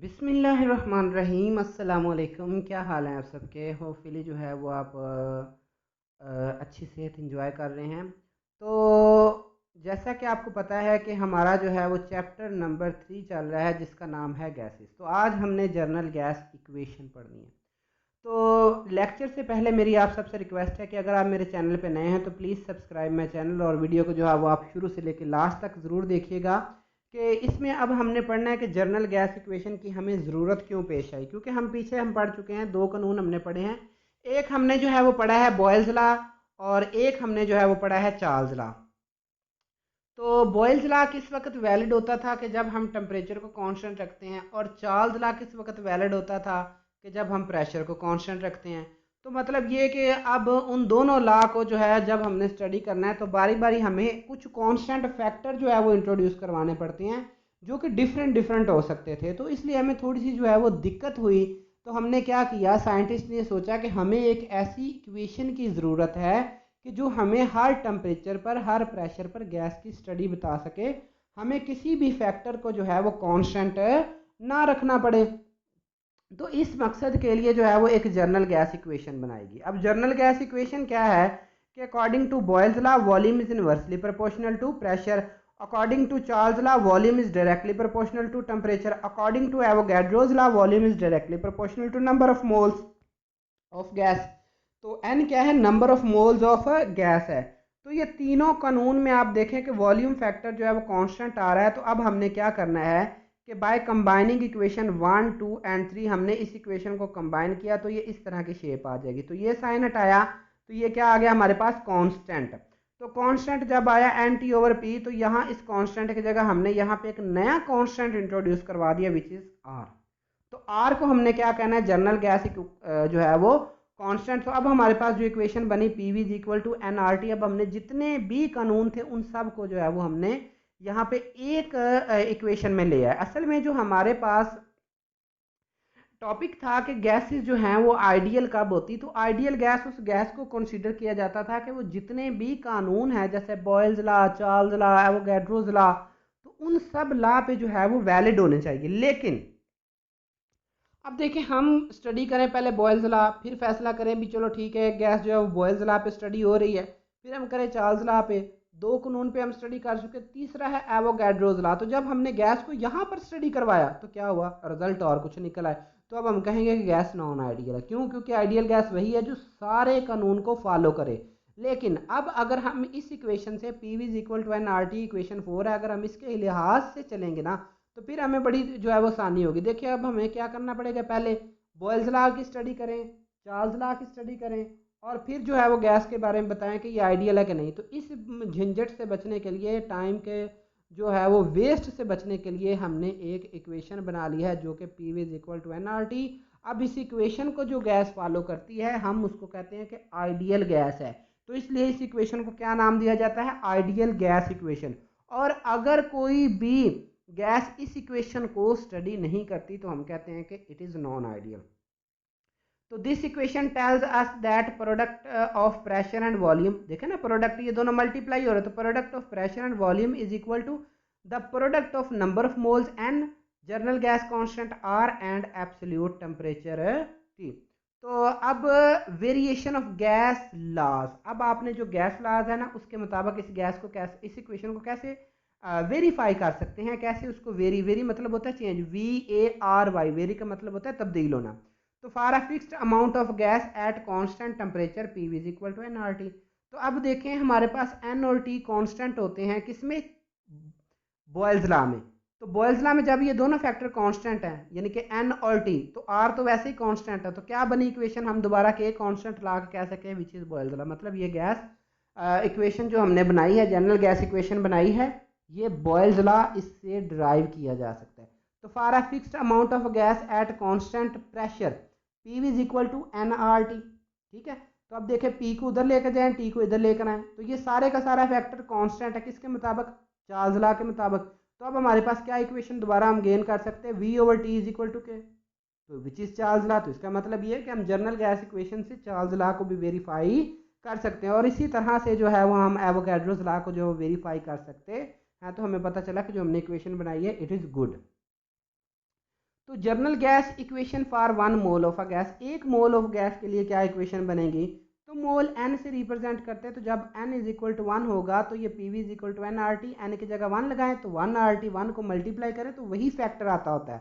बिस्मिल्लाहिर्रहमानिर्रहीम। अस्सलामुअलैकुम। क्या हाल हैं आप सबके? होपफुली जो है वो आप अच्छी सेहत एंजॉय कर रहे हैं। तो जैसा कि आपको पता है कि हमारा जो है वो चैप्टर नंबर 3 चल रहा है जिसका नाम है गैसेस। तो आज हमने जर्नल गैस इक्वेशन पढ़नी है। तो लेक्चर से पहले मेरी आप सबसे रिक्वेस्ट है कि अगर आप मेरे चैनल पे नए हैं तो प्लीज़ सब्सक्राइब माई चैनल और वीडियो को जो है वो आप शुरू से लेकर लास्ट तक ज़रूर देखिएगा कि इसमें अब हमने पढ़ना है कि जर्नल गैस इक्वेशन की हमें ज़रूरत क्यों पेश आई। क्योंकि हम पढ़ चुके हैं, दो कानून हमने पढ़े हैं। एक हमने जो है वो पढ़ा है बॉयल्स लॉ और एक हमने जो है वो पढ़ा है चार्ल्स लॉ। तो बॉयल्स लॉ किस वक्त वैलिड होता था कि जब हम टेम्परेचर को कांस्टेंट रखते हैं, और चार्ल्स लॉ किस वक्त वैलिड होता था कि जब हम प्रेशर को कांस्टेंट रखते हैं। तो मतलब ये कि अब उन दोनों लॉ को जो है जब हमने स्टडी करना है तो बारी बारी हमें कुछ कांस्टेंट फैक्टर जो है वो इंट्रोड्यूस करवाने पड़ते हैं जो कि डिफरेंट डिफरेंट हो सकते थे। तो इसलिए हमें थोड़ी सी जो है वो दिक्कत हुई। तो हमने क्या किया, साइंटिस्ट ने सोचा कि हमें एक ऐसी इक्वेशन की ज़रूरत है कि जो हमें हर टेम्परेचर पर, हर प्रेशर पर गैस की स्टडी बता सके। हमें किसी भी फैक्टर को जो है वो कांस्टेंट ना रखना पड़े। तो इस मकसद के लिए जो है वो एक जर्नल गैस इक्वेशन बनाएगी। अब जर्नल गैस इक्वेशन क्या है कि according to Boyle's law volume is inversely proportional to pressure, according to Charles law volume is directly proportional to temperature, according to Avogadro's law volume is directly proportional to number of moles of gas. तो n क्या है, number of moles of gas है। तो ये तीनों कानून में आप देखें कि वॉल्यूम फैक्टर जो है वो कांस्टेंट आ रहा है। तो अब हमने क्या करना है कि बाय कंबाइनिंग इक्वेशन 1, 2 एंड 3 हमने इस इक्वेशन को कंबाइन किया तो ये इस तरह की शेप आ जाएगी। तो ये साइन हटाया तो ये क्या आ गया हमारे पास, कांस्टेंट। तो कांस्टेंट जब आया एन टी ओवर पी, तो यहाँ इस कांस्टेंट की जगह हमने यहाँ पे एक नया कांस्टेंट इंट्रोड्यूस करवा दिया विच इज आर। तो आर को हमने क्या कहना है, जनरल गैस जो है वो कांस्टेंट। तो अब हमारे पास जो इक्वेशन बनी P V is equal to N R T. अब हमने जितने भी कानून थे उन सब को जो है वो हमने यहाँ पे एक इक्वेशन में ले आए। असल में जो हमारे पास टॉपिक था कि गैसेस जो हैं वो आइडियल कब होती, तो आइडियल गैस उस गैस को कंसीडर किया जाता था कि वो जितने भी कानून हैं जैसे Boyle's law, Charles law, Avogadro's law, तो उन सब लॉ पे जो है वो वैलिड होने चाहिए। लेकिन अब देखें, हम स्टडी करें पहले बॉयल्स लॉ, फिर फैसला करें भी चलो ठीक है गैस जो है वो बॉयल्स लॉ पे स्टडी हो रही है, फिर हम करें चार्ल्स लॉ पे। दो कानून पे हम स्टडी कर चुके, तीसरा है एवोगैड्रोस लॉ। तो जब हमने गैस को यहाँ पर स्टडी करवाया तो क्या हुआ, रिजल्ट और कुछ निकल आए। तो अब हम कहेंगे कि गैस नॉन आइडियल है। क्यों? क्योंकि आइडियल गैस वही है जो सारे कानून को फॉलो करे। लेकिन अब अगर हम इस इक्वेशन से P V is equal to N R T, equation 4 है, अगर हम इसके लिहाज से चलेंगे ना तो फिर हमें बड़ी जो है वो आसानी होगी। देखिए अब हमें क्या करना पड़ेगा, पहले बॉयल्स लॉ की स्टडी करें, चार्ल्स लॉ की स्टडी करें, और फिर जो है वो गैस के बारे में बताएं कि ये आइडियल है कि नहीं। तो इस झंझट से बचने के लिए, टाइम के जो है वो वेस्ट से बचने के लिए हमने एक इक्वेशन बना ली है जो कि P V is equal to N R T. अब इस इक्वेशन को जो गैस फॉलो करती है हम उसको कहते हैं कि आइडियल गैस है। तो इसलिए इस इक्वेशन को क्या नाम दिया जाता है, आइडियल गैस इक्वेशन। और अगर कोई भी गैस इस इक्वेशन को स्टडी नहीं करती तो हम कहते हैं कि इट इज नॉन आइडियल। तो this equation tells us that product of pressure and volume, देखे ना प्रोडक्ट ये दोनों मल्टीप्लाई हो रहे, तो product of pressure and volume is equal to the product of number of moles and general gas constant R and absolute temperature T. तो अब variation of gas laws, अब आपने जो गैस लॉज है ना उसके मुताबिक इस गैस को कैसे, इस इक्वेशन को कैसे वेरीफाई कर सकते हैं, कैसे उसको वेरी, वेरी मतलब होता है change, V A R Y, vary का मतलब होता है तब्दील होना। तो for a fixed amount of gas at constant temperature P V is equal to N R T. तो अब देखें हमारे पास एन और टी कांस्टेंट होते हैं किसमें, बॉयल्स लॉ में। तो बॉयल्स लॉ में जब ये दोनों फैक्टर कांस्टेंट हैं यानी कि एन और टी, तो आर तो वैसे ही कांस्टेंट है, तो क्या बनी इक्वेशन, हम दोबारा के कांस्टेंट ला के कह सकें विच इज बॉयल्स लॉ। मतलब ये गैस इक्वेशन जो हमने बनाई है, जनरल गैस इक्वेशन बनाई है, ये बॉयल्स लॉ इससे डिराइव किया जा सकता है। तो for a fixed amount of gas at constant pressure P V is equal to N R T. ठीक है, तो अब देखें पी को उधर लेकर जाएं, टी को इधर लेकर आए, तो ये सारे का सारा फैक्टर कांस्टेंट है किसके मुताबिक, चार्ल्स लॉ के मुताबिक। तो अब हमारे पास क्या इक्वेशन दोबारा हम गेन कर सकते हैं, V over T is equal to K, तो विच इज चार्ल्स लॉ। तो इसका मतलब ये है कि हम जनरल गैस इक्वेशन से चार्ल्स लॉ को भी वेरीफाई कर सकते हैं, और इसी तरह से जो है वो हम एवोगैड्रोस लॉ को जो वेरीफाई कर सकते हैं। तो हमें पता चला कि जो हमने इक्वेशन बनाई है इट इज़ गुड। तो journal gas equation for 1 mole of a gas, 1 mole of gas के लिए क्या इक्वेशन बनेगी, तो मोल एन से रिप्रेजेंट करते हैं। तो जब एन इज इक्वल टू 1 होगा तो ये P V is equal to N R T, n की जगह 1 लगाएं तो 1 RT, 1 को मल्टीप्लाई करें तो वही फैक्टर आता होता है।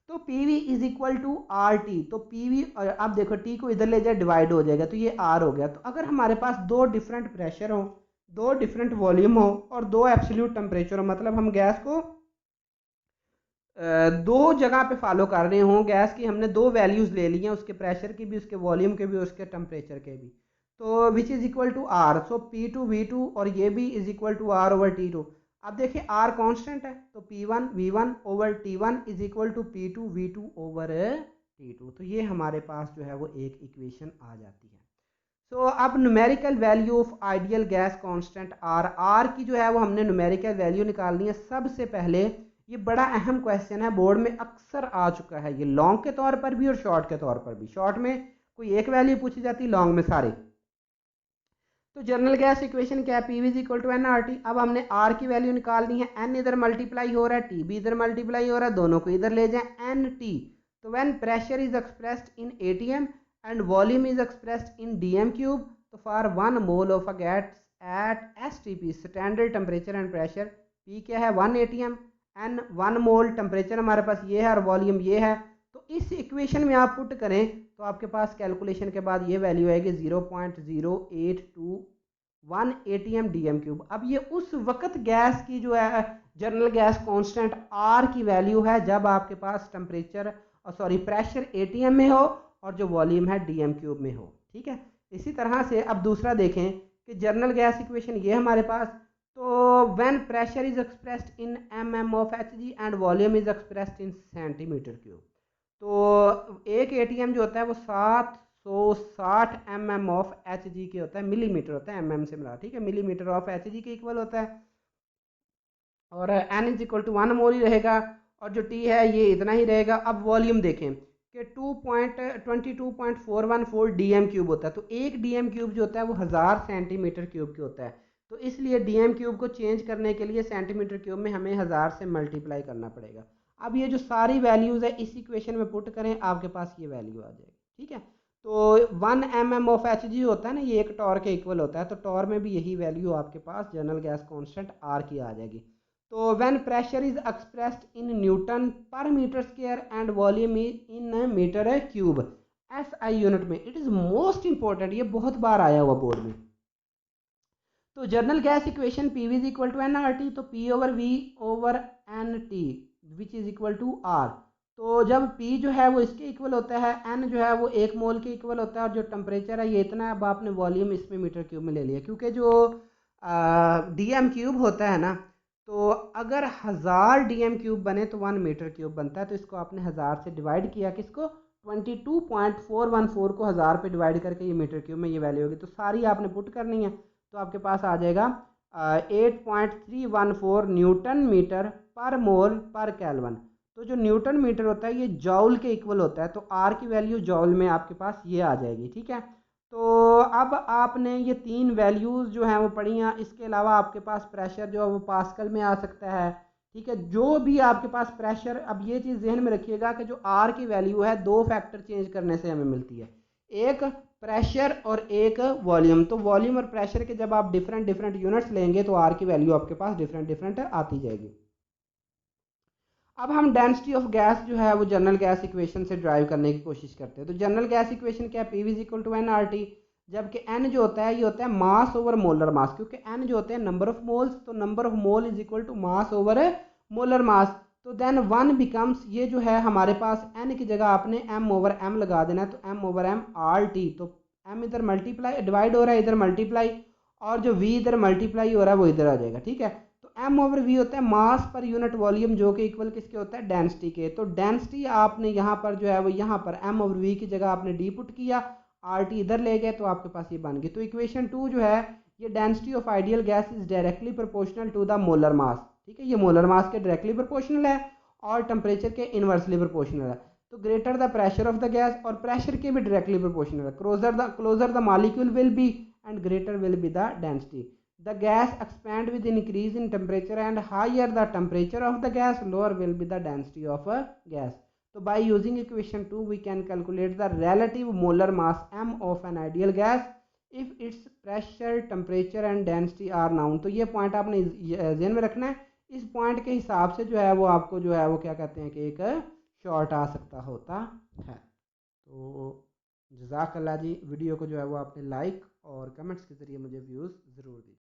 तो P V is equal to R T, तो पी वी, अब देखो टी को इधर ले जाए डिवाइड हो जाएगा तो ये आर हो गया। तो अगर हमारे पास दो डिफरेंट प्रेशर हो, दो डिफरेंट वॉल्यूम हो और दो एब्सोल्यूट टेम्परेचर हो, मतलब हम गैस को दो जगह पे फॉलो कर रहे हों गैस की, हमने दो वैल्यूज ले ली हैं, उसके प्रेशर की भी, उसके वॉल्यूम के भी, उसके टेम्परेचर के भी, तो which is equal to R, so P2V2 और ये भी is equal to R over T2। अब देखिए आर कांस्टेंट है तो P1V1 over T1 is equal to P2V2 over T2। तो ये हमारे पास जो है वो एक इक्वेशन आ जाती है। सो अब numerical value of ideal gas constant R की जो है वो हमने न्यूमेरिकल वैल्यू निकालनी है। सबसे पहले ये बड़ा अहम क्वेश्चन है, बोर्ड में अक्सर आ चुका है, ये लॉन्ग के तौर पर भी और शॉर्ट के तौर पर भी। शॉर्ट में कोई एक वैल्यू पूछी जाती है, लॉन्ग में सारे। तो जनरल गैस इक्वेशन क्या है, P V is equal to N R T. अब हमने आर की वैल्यू निकालनी है, एन इधर मल्टीप्लाई हो रहा है, टी भी इधर मल्टीप्लाई हो रहा है, दोनों को इधर ले जाए एन टी। तो when pressure is expressed in ATM and volume is expressed in DM cube, तो for 1 mole of a gas at S T P, standard temperature and pressure, P क्या है 1 ATM, एन 1 मोल, temperature हमारे पास ये है और volume ये है। तो इस इक्वेशन में आप पुट करें तो आपके पास कैलकुलेशन के बाद ये वैल्यू आएगी 0.0821 ATM डीएम क्यूब। अब ये उस वक्त गैस की जो है जनरल गैस कांस्टेंट आर की वैल्यू है जब आपके पास टेम्परेचर सॉरी प्रेशर एटीएम में हो और जो वॉल्यूम है डीएम क्यूब में हो। ठीक है, इसी तरह से अब दूसरा देखें कि जनरल गैस इक्वेशन ये हमारे पास, तो when pressure is expressed in mm of Hg and volume is expressed in centimetre cube, तो एक एटीएम जो होता है वो 760 mm ऑफ Hg के होता है, मिलीमीटर होता है, mm से मिला, ठीक है, मिलीमीटर ऑफ Hg के इक्वल होता है। और n इज इक्वल टू 1 मोल ही रहेगा और जो T है ये इतना ही रहेगा। अब वॉल्यूम देखें कि 22.414 डीएम क्यूब होता है, तो एक डीएम क्यूब जो होता है वो 1000 सेंटीमीटर क्यूब के होता है। तो इसलिए डीएम क्यूब को चेंज करने के लिए सेंटीमीटर क्यूब में हमें 1000 से मल्टीप्लाई करना पड़ेगा। अब ये जो सारी वैल्यूज़ है इस इक्वेशन में पुट करें, आपके पास ये वैल्यू आ जाएगी। ठीक है, तो 1 mm ऑफ Hg होता है ना, ये एक टॉर के इक्वल होता है, तो टॉर में भी यही वैल्यू आपके पास जनरल गैस कांस्टेंट आर की आ जाएगी। तो when pressure is expressed in newton per metre square and volume in metre cube SI unit में, इट इज मोस्ट इंपॉर्टेंट, ये बहुत बार आया हुआ बोर्ड में। तो general gas equation P V is equal to N R T, तो P over V over N T which is equal to R. तो जब P जो है वो इसके इक्वल होता है, N जो है वो 1 मोल के इक्वल होता है और जो टेम्परेचर है ये इतना है। अब आपने वॉल्यूम इसमें मीटर क्यूब में ले लिया, क्योंकि जो डीएम क्यूब होता है ना, तो अगर 1000 डीएम क्यूब बने तो 1 मीटर क्यूब बनता है। तो इसको आपने 1000 से डिवाइड किया, किसको 22.414 को 1000 पे डिवाइड करके ये मीटर क्यूब में ये वैल्यू होगी। तो सारी आपने पुट करनी है, तो आपके पास आ जाएगा 8.314 न्यूटन मीटर पर मोल पर केल्विन। तो जो न्यूटन मीटर होता है ये जॉल के इक्वल होता है, तो आर की वैल्यू जॉल में आपके पास ये आ जाएगी। ठीक है, तो अब आपने ये तीन वैल्यूज़ जो हैं वो पढ़ी हैं। इसके अलावा आपके पास प्रेशर जो है वो पास्कल में आ सकता है। ठीक है, जो भी आपके पास प्रेशर, अब ये चीज़ जहन में रखिएगा कि जो आर की वैल्यू है दो फैक्टर चेंज करने से हमें मिलती है, एक प्रेशर और एक वॉल्यूम। तो वॉल्यूम और प्रेशर के जब आप डिफरेंट डिफरेंट यूनिट्स लेंगे तो आर की वैल्यू आपके पास डिफरेंट डिफरेंट आती जाएगी। अब हम डेंसिटी ऑफ गैस जो है वो जनरल गैस इक्वेशन से ड्राइव करने की कोशिश करते हैं। तो जनरल गैस इक्वेशन क्या है, P V is equal to N R T, जबकि एन जो होता है ये होता है मास ओवर मोलर मास, क्योंकि एन जो होते हैं नंबर ऑफ मोल्स, तो number of mole is equal to mass over molar mass. तो देन वन बिकम्स, ये जो है हमारे पास एन की जगह आपने एम ओवर एम लगा देना है, तो m over M R T. तो एम इधर मल्टीप्लाई डिवाइड हो रहा है, इधर मल्टीप्लाई, और जो वी इधर मल्टीप्लाई हो रहा है वो इधर आ जाएगा। ठीक है, तो एम ओवर वी होता है मास पर यूनिट वॉल्यूम, जो कि इक्वल किसके होता है, डेंसिटी के। तो डेंसिटी आपने यहाँ पर जो है वो यहाँ पर एम ओवर वी की जगह आपने डी पुट किया, आर टी इधर ले गए, तो आपके पास ये बन गई। तो इक्वेशन 2 जो है ये density of ideal gas is directly proportional to the molar mass. ठीक है, ये मोलर मास के डायरेक्टली प्रोपोर्शनल है और टेम्परेचर के इनवर्सली प्रोपोर्शनल है। तो greater the pressure of the gas, और प्रेशर के भी डायरेक्टली प्रोपोर्शनल है, closer the molecule will be and greater will be the density. The gas expand with increase in temperature and higher the temperature of the gas, lower will be the density of a gas. तो by using equation 2 we can calculate the relative molar mass m of an ideal gas if its pressure temperature and density are known। तो ये point आपने ध्यान में रखना है। इस point के हिसाब से जो है वो आपको जो है वो क्या कहते हैं कि एक शॉर्ट आ सकता होता है। तो जज़ाकल्लाह जी, वीडियो को जो है वो आपने लाइक और कमेंट्स के ज़रिए मुझे व्यूज़ ज़रूर दीजिए।